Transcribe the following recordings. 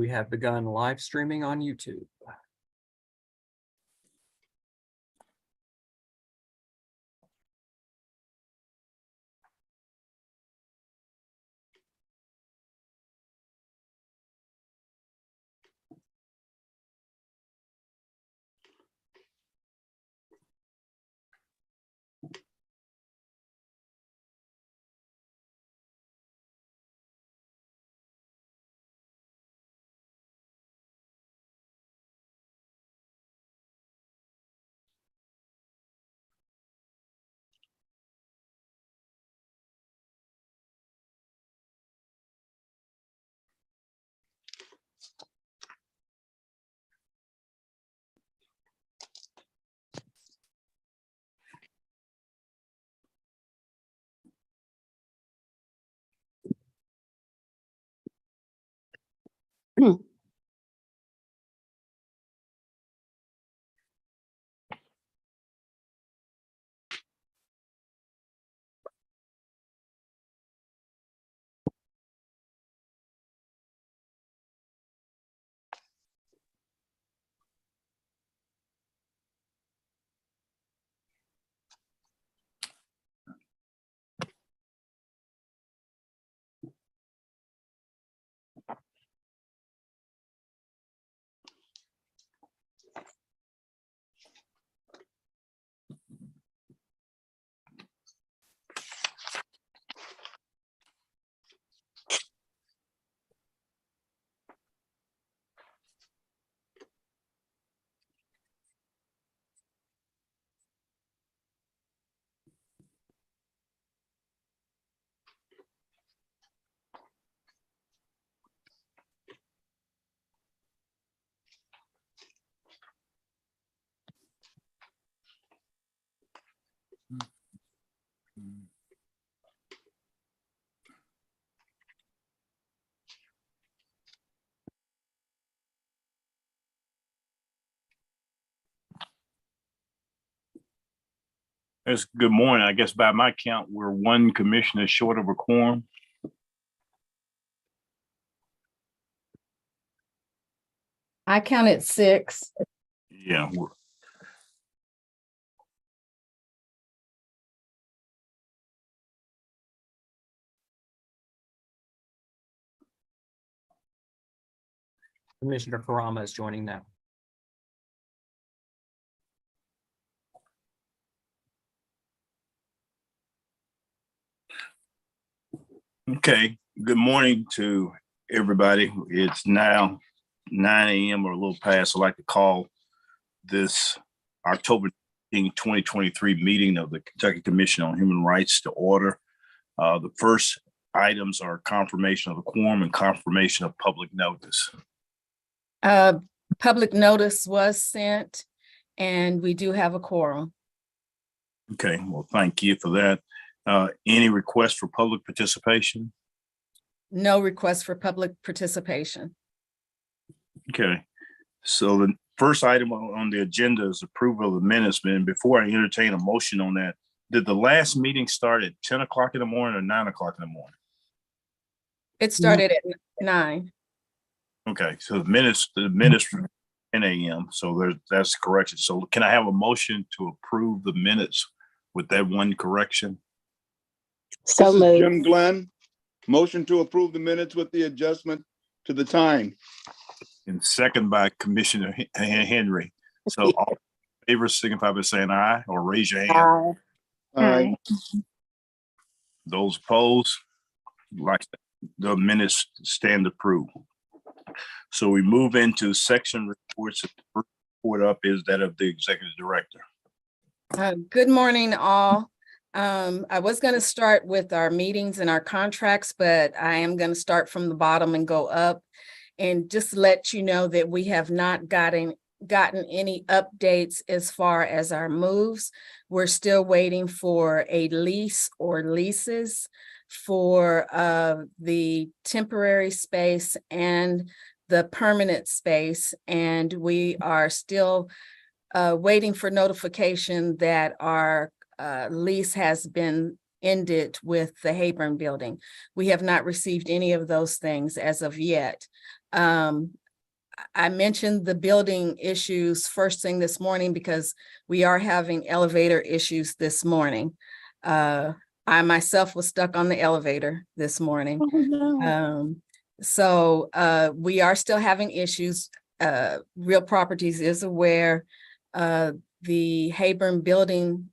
We have begun live streaming on YouTube. Yes, good morning. I guess by my count, we're one commissioner short of a quorum. I counted 6. Yeah. Commissioner Karama is joining now. Okay. Good morning to everybody. It's now 9 a.m. or a little past. I'd like to call this October 2023 meeting of the Kentucky Commission on Human Rights to order. The first items are confirmation of the quorum and confirmation of public notice. Public notice was sent and we do have a quorum. Okay, well, thank you for that. Any requests for public participation? No request for public participation. Okay, so the first item on the agenda is approval of the minutes. And before I entertain a motion on that, did the last meeting start at 10 o'clock in the morning or 9 o'clock in the morning? It started at 9. Okay, so the minutes from 10 a.m. So that's correction. So can I have a motion to approve the minutes with that one correction? So This is moved. Jim Glenn. Motion to approve the minutes with the adjustment to the time. And second by Commissioner Henry. So all in favor signify by saying aye or raise your hand. Aye. Those opposed, like the minutes stand approved. So we move into section reports. The first report up is that of the executive director. Good morning, all. I was going to start with our meetings and our contracts, but I am going to start from the bottom and go up and just let you know that we have not gotten any updates as far as our moves. We're still waiting for a lease or leases for the temporary space and the permanent space. And we are still waiting for notification that our lease has been ended with the Hayburn building. We have not received any of those things as of yet. I mentioned the building issues first thing this morning because we are having elevator issues this morning. I myself was stuck on the elevator this morning. So we are still having issues. Real Properties is aware. The Hayburn Building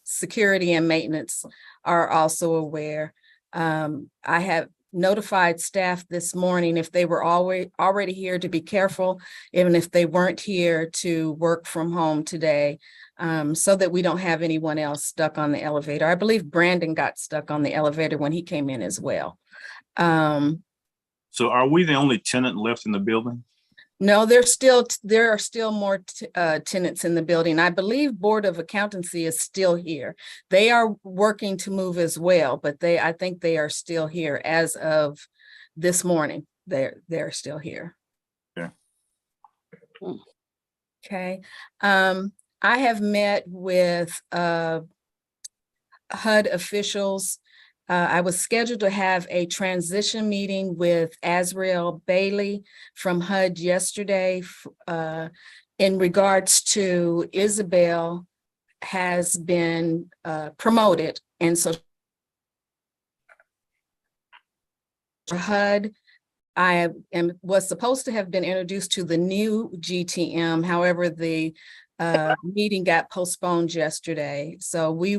Security and Maintenance are also aware. I have notified staff this morning if they were already here to be careful, even if they weren't here, to work from home today, so that we don't have anyone else stuck on the elevator. I believe Brandon got stuck on the elevator when he came in as well. So are we the only tenant left in the building? No, there are still more tenants in the building. I believe Board of Accountancy is still here. They are working to move as well, but I think they are still here as of this morning. They're still here. Yeah. Okay. I have met with HUD officials. I was scheduled to have a transition meeting with Azrael Bailey from HUD yesterday in regards to Isabel has been promoted. And so for HUD, was supposed to have been introduced to the new GTM. However, the meeting got postponed yesterday. So we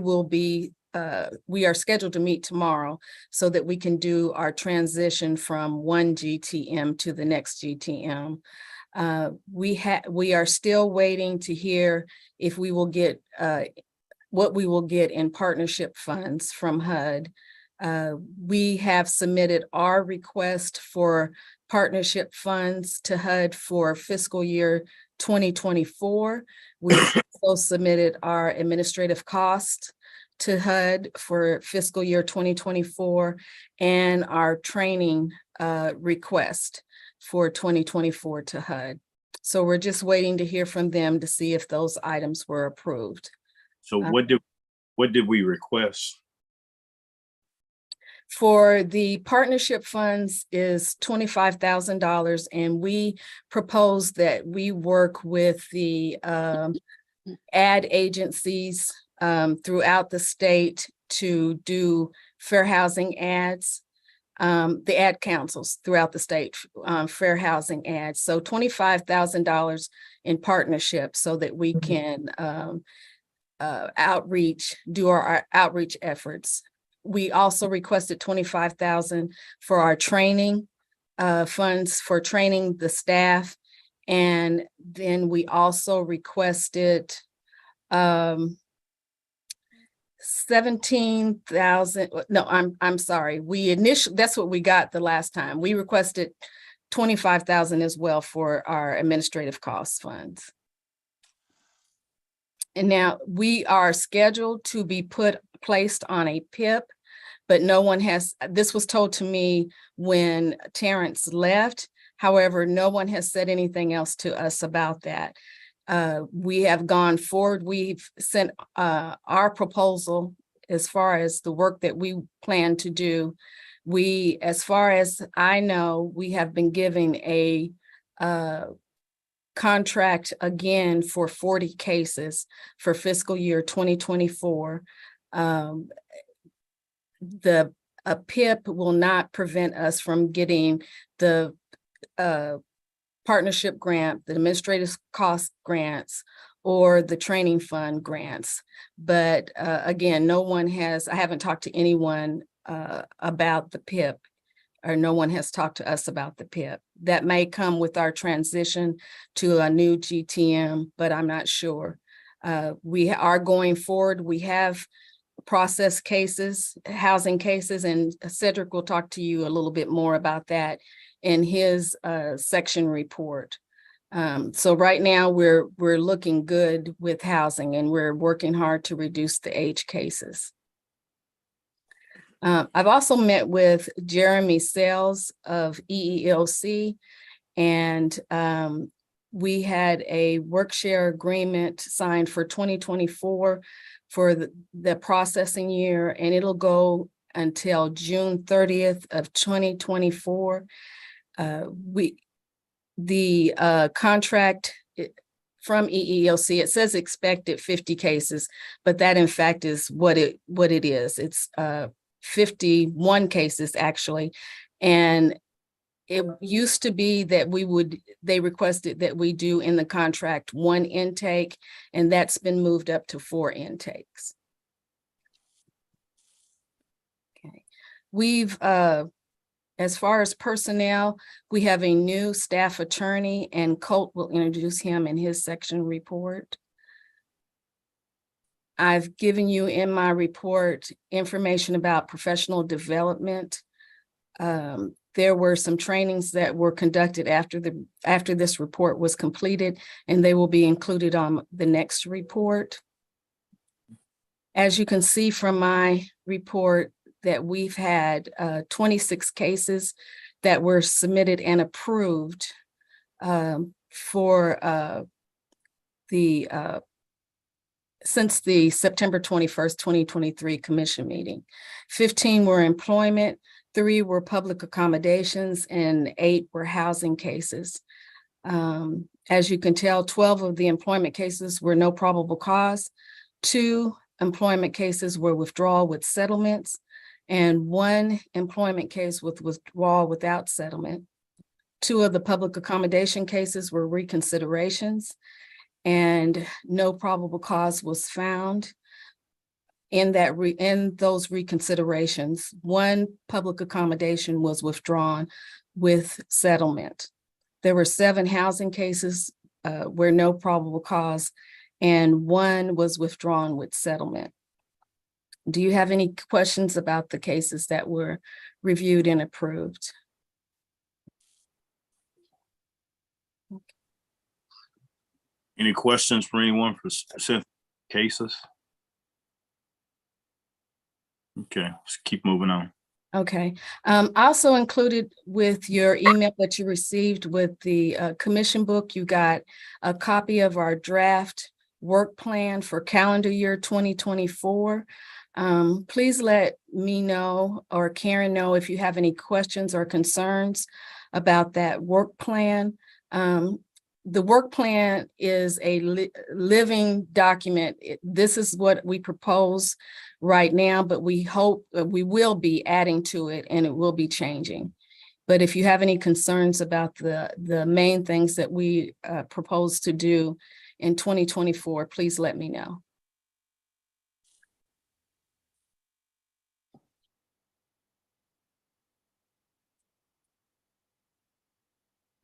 are scheduled to meet tomorrow so that we can do our transition from one GTM to the next GTM. We are still waiting to hear if we will get what we will get in partnership funds from HUD. We have submitted our request for partnership funds to HUD for fiscal year 2024. We also submitted our administrative cost to HUD for fiscal year 2024 and our training request for 2024 to HUD. So we're just waiting to hear from them to see if those items were approved. So what did we request? For the partnership funds is $25,000, and we propose that we work with the ad agencies throughout the state to do fair housing ads, the ad councils throughout the state, fair housing ads. So $25,000 in partnership so that we can do our outreach efforts. We also requested $25,000 for our training funds for training the staff. And then we also requested 17,000. No, I'm sorry. That's what we got the last time. We requested 25,000 as well for our administrative costs funds. And now we are scheduled to be placed on a PIP, but no one has, this was told to me when Terrence left. However, no one has said anything else to us about that. We have gone forward. We've sent our proposal as far as the work that we plan to do. As far as I know, we have been given a contract again for 40 cases for fiscal year 2024. A PIP will not prevent us from getting the partnership grant, the administrative cost grants, or the training fund grants. But again, I haven't talked to anyone about the PIP, or no one has talked to us about the PIP. That may come with our transition to a new GTM, but I'm not sure. We are going forward. We have process cases, housing cases, and Cedric will talk to you a little bit more about that in his section report. So right now we're looking good with housing, and we're working hard to reduce the age cases. I've also met with Jeremy Sales of EELC, and we had a work share agreement signed for 2024 for the processing year, and it'll go until June 30th of 2024. The contract from EEOC, it says expected 50 cases, but that in fact is what it is. It's 51 cases actually. And it used to be that they requested that we do in the contract 1 intake, and that's been moved up to 4 intakes. Okay. We've, as far as personnel, we have a new staff attorney, and Colt will introduce him in his section report. I've given you in my report information about professional development. There were some trainings that were conducted after this report was completed, and they will be included on the next report. As you can see from my report, that we've had 26 cases that were submitted and approved since the September 21st, 2023 commission meeting. 15 were employment, 3 were public accommodations, and 8 were housing cases. As you can tell, 12 of the employment cases were no probable cause. 2 employment cases were withdrawal with settlements, and 1 employment case with withdrawal without settlement. 2 of the public accommodation cases were reconsiderations, and no probable cause was found in those reconsiderations. 1 public accommodation was withdrawn with settlement. There were 7 housing cases where no probable cause, and 1 was withdrawn with settlement. Do you have any questions about the cases that were reviewed and approved? Any questions for anyone for specific cases? Okay, let's keep moving on. Okay. Also included with your email that you received with the commission book, you got a copy of our draft work plan for calendar year 2024. Please let me know or Karen know if you have any questions or concerns about that work plan. The work plan is a living document. This is what we propose right now, but we hope we will be adding to it and it will be changing. But if you have any concerns about the main things that we propose to do in 2024, please let me know.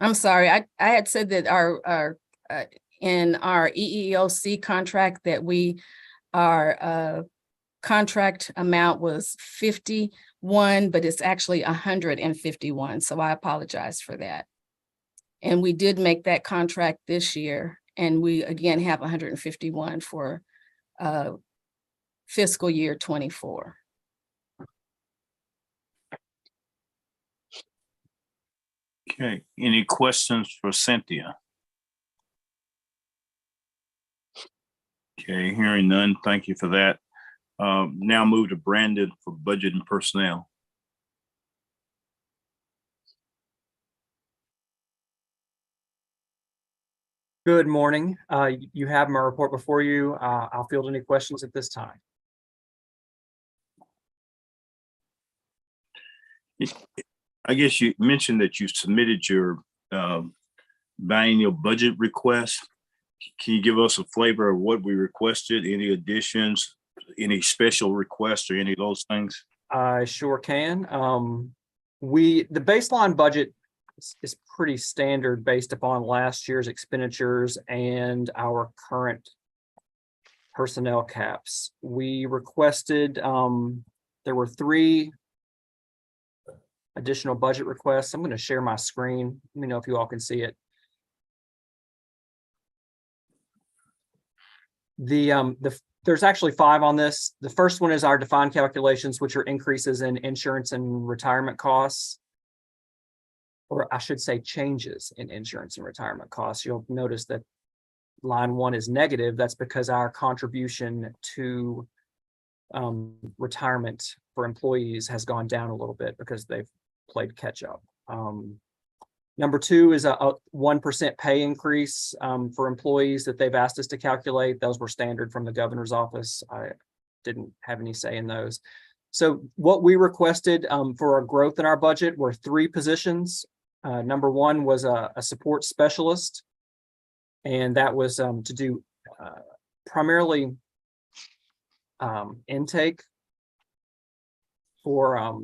I'm sorry, I had said that in our EEOC contract that our contract amount was 51, but it's actually 151. So I apologize for that. And we did make that contract this year, and we again have 151 for fiscal year 24. Okay, any questions for Cynthia? Okay, hearing none, thank you for that. Now move to Brandon for budget and personnel. Good morning. You have my report before you. I'll field any questions at this time. I guess you mentioned that you submitted your biennial budget request. Can you give us a flavor of what we requested, any additions, any special requests or any of those things? I sure can. The baseline budget is pretty standard based upon last year's expenditures and our current personnel caps. We requested, there were 3 additional budget requests. I'm going to share my screen. Let me know if you all can see it. There's actually 5 on this. The first one is our defined calculations, which are increases in insurance and retirement costs, or I should say changes in insurance and retirement costs. You'll notice that line 1 is negative. That's because our contribution to retirement for employees has gone down a little bit because they've played catch up. Number two is a 1% pay increase for employees that they've asked us to calculate. Those were standard from the governor's office. I didn't have any say in those. So what we requested for our growth in our budget were 3 positions. Number one was a support specialist, and that was to do primarily intake for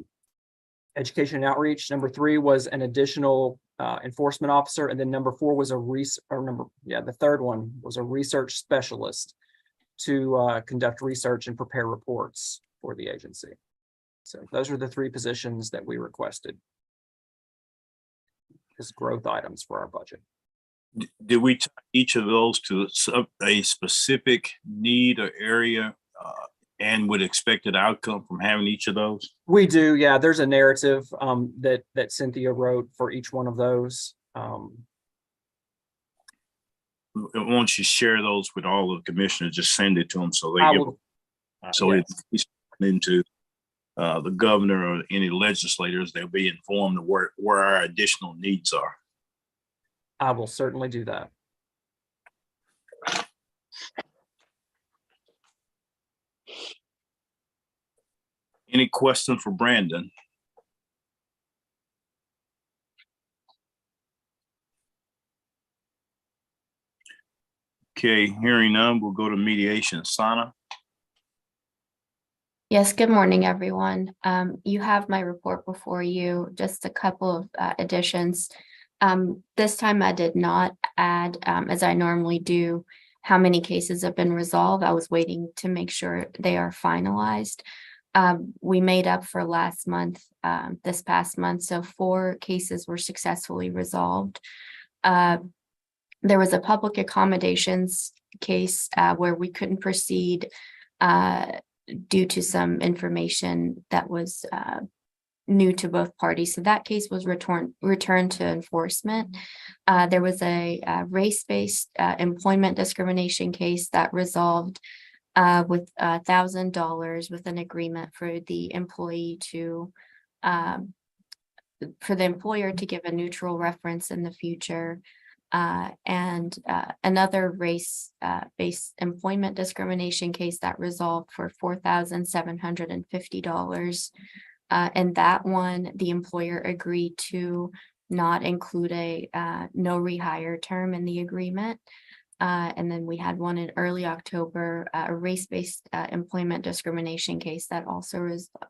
education and outreach. Number 3 was an additional enforcement officer, and then number 4 was the third one was a research specialist to conduct research and prepare reports for the agency. So those are the 3 positions that we requested as growth items for our budget. Did we tie each of those to a specific need or area and with expected outcome from having each of those? We do, yeah. There's a narrative that Cynthia wrote for each one of those. Once you share those with all of the commissioners, just send it to them so they I give will, so yes. it's into the governor or any legislators, they'll be informed of where our additional needs are. I will certainly do that. Any question for Brandon? Okay, hearing none, we'll go to mediation. Sana? Yes, good morning, everyone. You have my report before you, just a couple of additions. This time I did not add, as I normally do, how many cases have been resolved. I was waiting to make sure they are finalized. We made up for last month, this past month, so 4 cases were successfully resolved. There was a public accommodations case where we couldn't proceed due to some information that was new to both parties. So that case was returned to enforcement. There was a race-based employment discrimination case that resolved with $1,000 with an agreement for the employee to for the employer to give a neutral reference in the future. And another race-based employment discrimination case that resolved for $4,750. And that one, the employer agreed to not include a no rehire term in the agreement. And then we had one in early October, a race-based employment discrimination case that also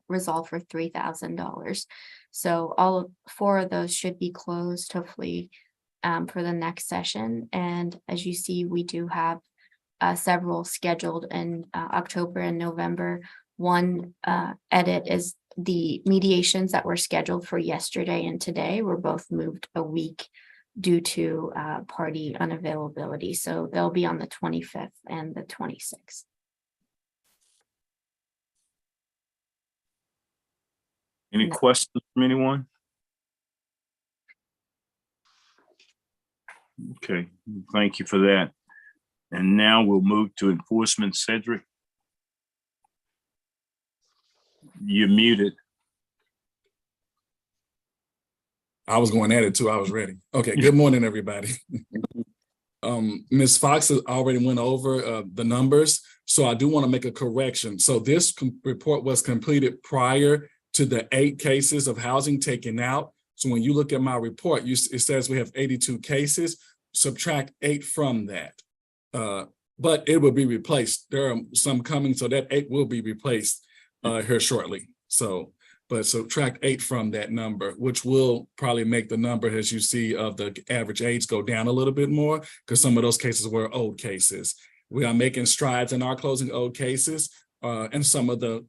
resolved for $3,000. So all 4 of those should be closed, hopefully, for the next session. And as you see, we do have several scheduled in October and November. One edit is the mediations that were scheduled for yesterday and today were both moved a week due to party unavailability. So they'll be on the 25th and the 26th. Any questions from anyone? Okay, thank you for that. And now we'll move to enforcement. Cedric, you're muted. I was going at it too. I was ready. Okay. Good morning, everybody. Ms. Fox has already went over the numbers, so I do want to make a correction. So this report was completed prior to the 8 cases of housing taken out. So when you look at my report, it says we have 82 cases. Subtract 8 from that, but it will be replaced. There are some coming, so that 8 will be replaced here shortly. So. But subtract 8 from that number, which will probably make the number, as you see, of the average age go down a little bit more, because some of those cases were old cases. We are making strides in our closing old cases and some of the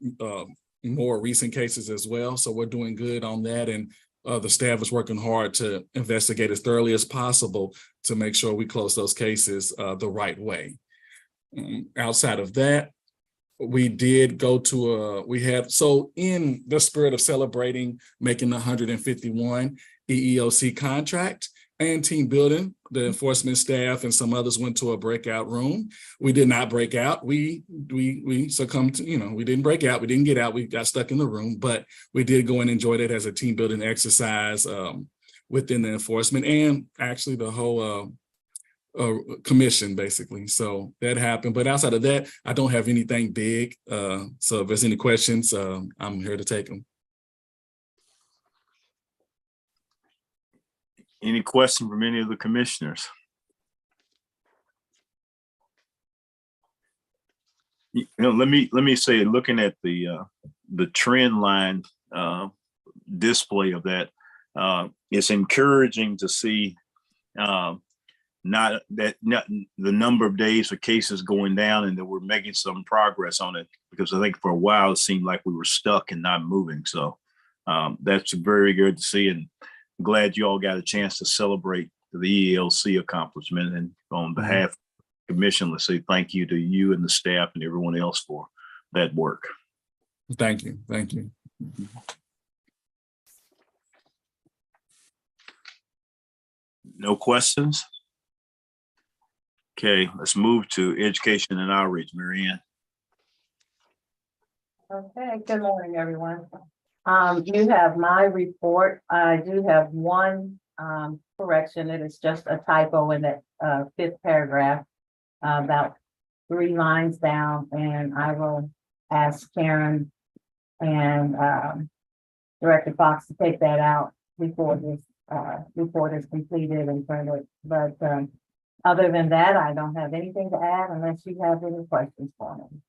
more recent cases as well. So we're doing good on that. And the staff is working hard to investigate as thoroughly as possible to make sure we close those cases the right way. Outside of that, we did go to so in the spirit of celebrating making the 151 EEOC contract and team building, the enforcement staff and some others went to a breakout room. We did not break out. We succumbed to, we didn't break out. We didn't get out. We got stuck in the room, but we did go and enjoy that as a team building exercise. within the enforcement and actually the whole commission, basically. So that happened. But outside of that, I don't have anything big. So if there's any questions, I'm here to take them. Any question from any of the commissioners? Let me say, looking at the trend line display of that, it's encouraging to see not the number of days of cases going down and that we're making some progress on it, because I think for a while it seemed like we were stuck and not moving. So that's very good to see, and I'm glad you all got a chance to celebrate the ELC accomplishment. And on behalf of the commission, let's say thank you to you and the staff and everyone else for that work. Thank you. Thank you. No questions? Okay, let's move to education and outreach. Mary Ann. Okay, good morning, everyone. You have my report. I do have one correction. It is just a typo in that fifth paragraph, about 3 lines down, and I will ask Karen and Director Fox to take that out before this report is completed and printed. But other than that, I don't have anything to add unless you have any questions for me.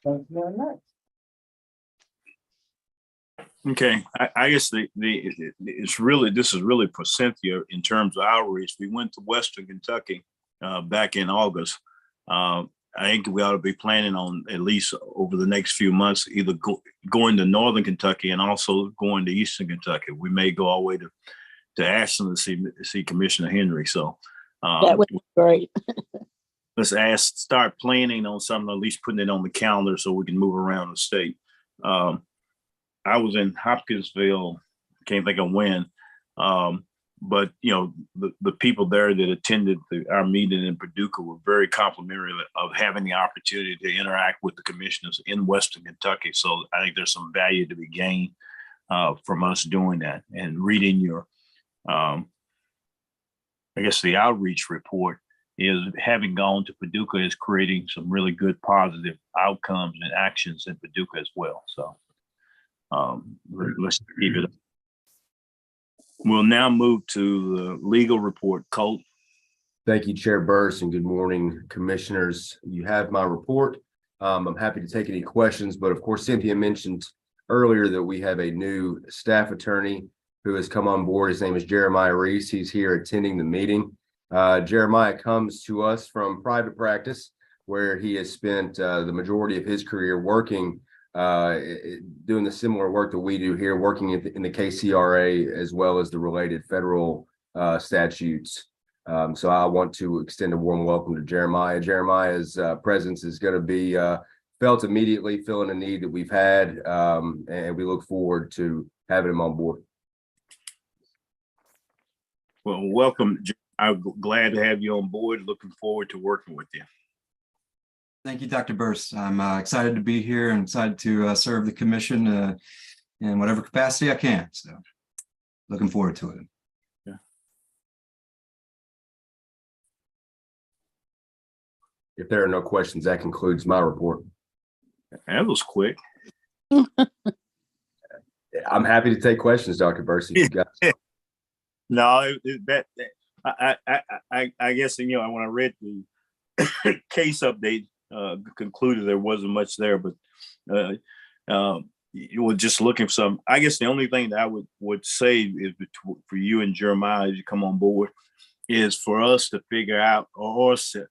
Thank you very much. Okay, I guess this is really for Cynthia in terms of outreach. We went to Western Kentucky back in August. I think we ought to be planning on, at least over the next few months, either going to Northern Kentucky and also going to Eastern Kentucky. We may go all the way to Ashland to see Commissioner Henry. So that would be great. let's start planning on something, at least putting it on the calendar so we can move around the state. I was in Hopkinsville, can't think of when, but you know, the people there that attended our meeting in Paducah were very complimentary of having the opportunity to interact with the commissioners in Western Kentucky. So I think there's some value to be gained from us doing that. And reading your, I guess the outreach report is, having gone to Paducah is creating some really good positive outcomes and actions in Paducah as well. So let's keep it up. We'll now move to the legal report. Colt. Thank you, Chair Burris, and good morning, commissioners. You have my report. I'm happy to take any questions, but of course, Cynthia mentioned earlier that we have a new staff attorney who has come on board. His name is Jeremiah Reese. He's here attending the meeting. Jeremiah comes to us from private practice, where he has spent the majority of his career working doing the similar work that we do here, working in the KCHR as well as the related federal statutes. So I want to extend a warm welcome to Jeremiah. Jeremiah's presence is going to be felt immediately, filling a need that we've had, and we look forward to having him on board. Well, welcome. I'm glad to have you on board. Looking forward to working with you. Thank you, Dr. Burris. I'm excited to be here and excited to serve the commission in whatever capacity I can. So looking forward to it. Yeah. If there are no questions, that concludes my report. That was quick. I'm happy to take questions, Dr. Burris. No, I guess, you know, when I read the case update, concluded there wasn't much there, but you were just looking for some. I guess the only thing that I would say is for you and Jeremiah as you come on board is for us to figure out or to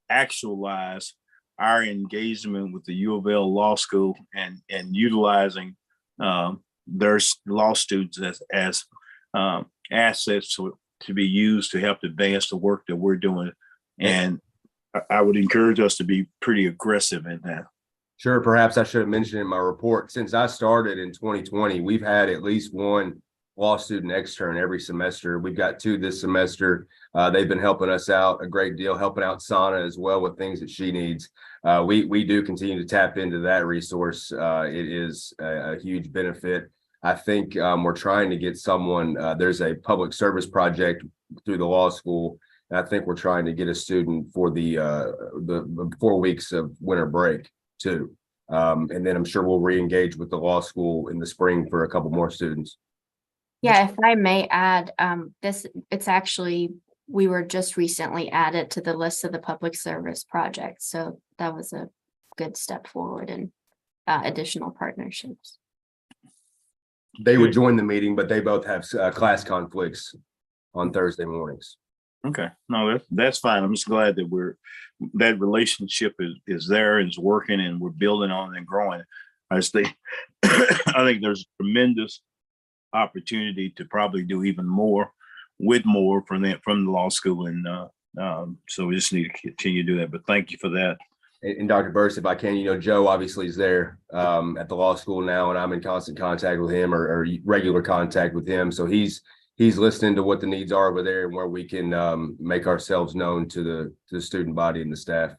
actualize our engagement with the U of L Law School and utilizing their law students as assets to be used to help advance the work that we're doing. And I would encourage us to be pretty aggressive in that. Sure. Perhaps I should have mentioned in my report, since I started in 2020, we've had at least one law student extern every semester. We've got 2 this semester. They've been helping us out a great deal, helping out Sana as well with things that she needs. We do continue to tap into that resource. It is a huge benefit. I think we're trying to get someone, there's a public service project through the law school. And I think we're trying to get a student for the 4 weeks of winter break too. And then I'm sure we'll re-engage with the law school in the spring for a couple more students. Yeah, if I may add, we were just recently added to the list of the public service projects. So that was a good step forward in additional partnerships. They would join the meeting, but they both have class conflicts on Thursday mornings. Okay, no, that's fine. I'm just glad that that relationship is there and is working, and we're building on and growing. I think I think there's tremendous opportunity to probably do even more with more from the law school, and so we just need to continue to do that. But thank you for that. And Dr. Burst, if I can, Joe obviously is there at the law school now, and I'm in constant contact with him or regular contact with him. So he's listening to what the needs are over there and where we can make ourselves known to the student body and the staff.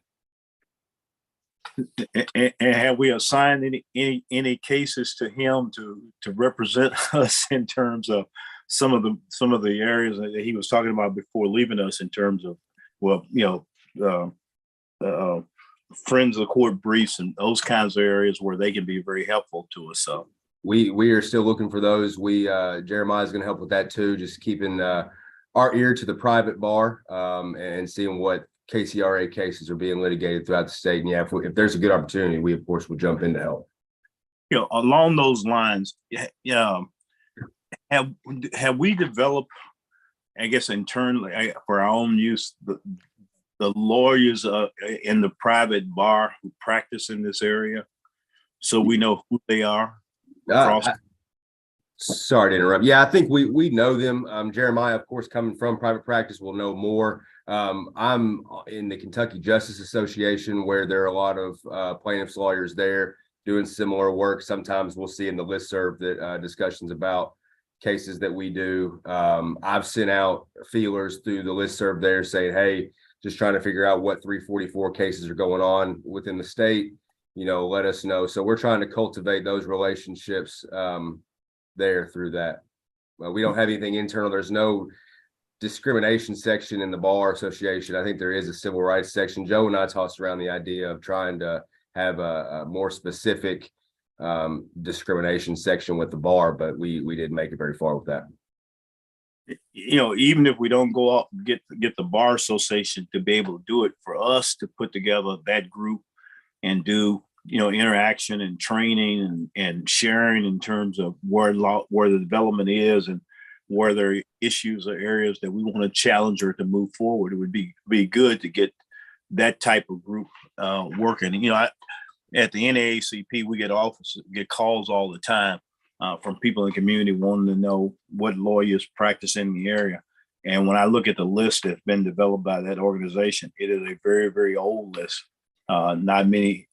And have we assigned any cases to him to represent us in terms of some of the areas that he was talking about before leaving us, in terms of, well, friends of the court briefs and those kinds of areas where they can be very helpful to us. So we are still looking for those. Jeremiah is going to help with that too, just keeping our ear to the private bar and seeing what KCRA cases are being litigated throughout the state. And yeah, if there's a good opportunity, we of course will jump in to help. Along those lines, have we developed, I guess, internally for our own use, the lawyers in the private bar who practice in this area, so we know who they are? Sorry to interrupt. Yeah, I think we know them. Jeremiah, of course, coming from private practice, will know more. I'm in the Kentucky Justice Association, where there are a lot of plaintiffs lawyers there doing similar work. Sometimes we'll see in the listserv that discussions about cases that we do. I've sent out feelers through the listserv there saying, hey, just trying to figure out what 344 cases are going on within the state, let us know. So we're trying to cultivate those relationships there through that. We don't have anything internal. There's no discrimination section in the bar association. I think there is a civil rights section. Joe and I tossed around the idea of trying to have a more specific discrimination section with the bar, but we didn't make it very far with that. Even if we don't go out and get the bar association to be able to do it, for us to put together that group and do interaction and training and sharing in terms of where the development is and where there are issues or areas that we want to challenge or to move forward, it would be good to get that type of group working. At the NAACP, we get calls all the time from people in the community wanting to know what lawyers practice in the area. And when I look at the list that's been developed by that organization, it is a very, very old list. Not many,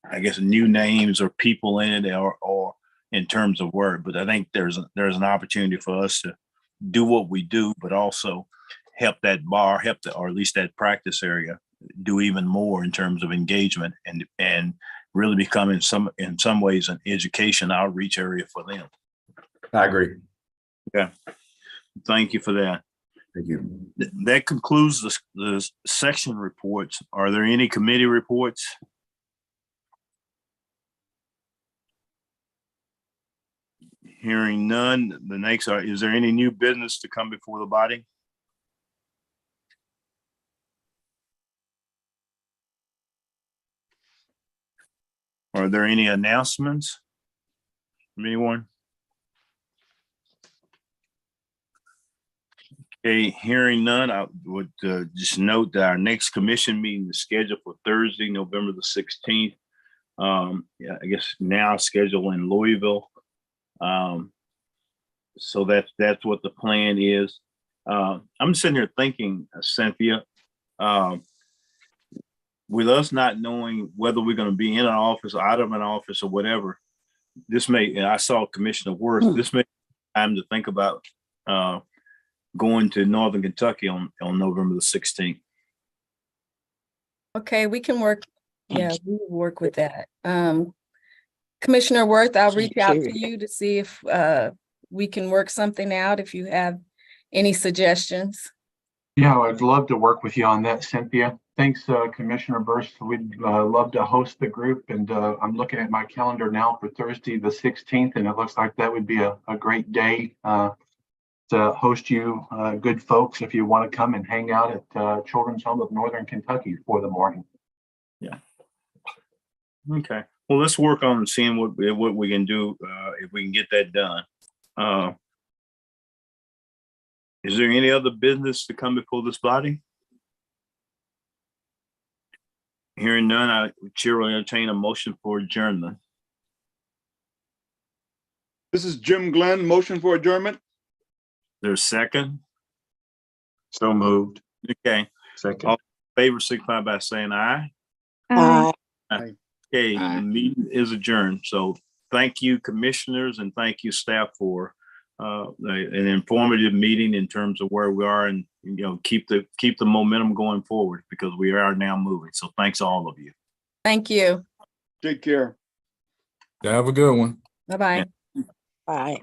I guess, new names or people in it or in terms of work. But I think there's an opportunity for us to do what we do, but also help that bar, or at least that practice area, do even more in terms of engagement and really become in some ways an education outreach area for them. I agree. Yeah. Thank you for that. Thank you. That concludes the section reports. Are there any committee reports? Hearing none, the next is there any new business to come before the body? Are there any announcements from anyone? Okay, hearing none, I would just note that our next commission meeting is scheduled for Thursday, November the 16th. Yeah, I guess now scheduled in Louisville. So that's what the plan is. I'm sitting here thinking, Cynthia, with us not knowing whether we're going to be in an office, out of an office, or whatever, this may, and I saw Commissioner Worth, this may time to think about going to Northern Kentucky on November the 16th. Okay, we can work. Yeah, we will work with that. Commissioner Worth, I'll reach out to you to see if we can work something out if you have any suggestions. Yeah, I'd love to work with you on that, Cynthia. Thanks, Commissioner Burst. We'd love to host the group, and I'm looking at my calendar now for Thursday, the 16th, and it looks like that would be a great day to host you good folks if you want to come and hang out at Children's Home of Northern Kentucky for the morning. Yeah. Okay. Well, let's work on seeing what we can do if we can get that done. Is there any other business to come before this body? Hearing none, I chair will entertain a motion for adjournment. This is Jim Glenn, motion for adjournment. There's a second. So moved. Okay. Second. All in favor signify by saying aye. Aye. Okay, the meeting is adjourned. So thank you, commissioners, and thank you, staff, for an informative meeting in terms of where we are, and keep the momentum going forward, because we are now moving. So thanks all of you. Thank you. Take care. Have a good one. Bye-bye. Bye.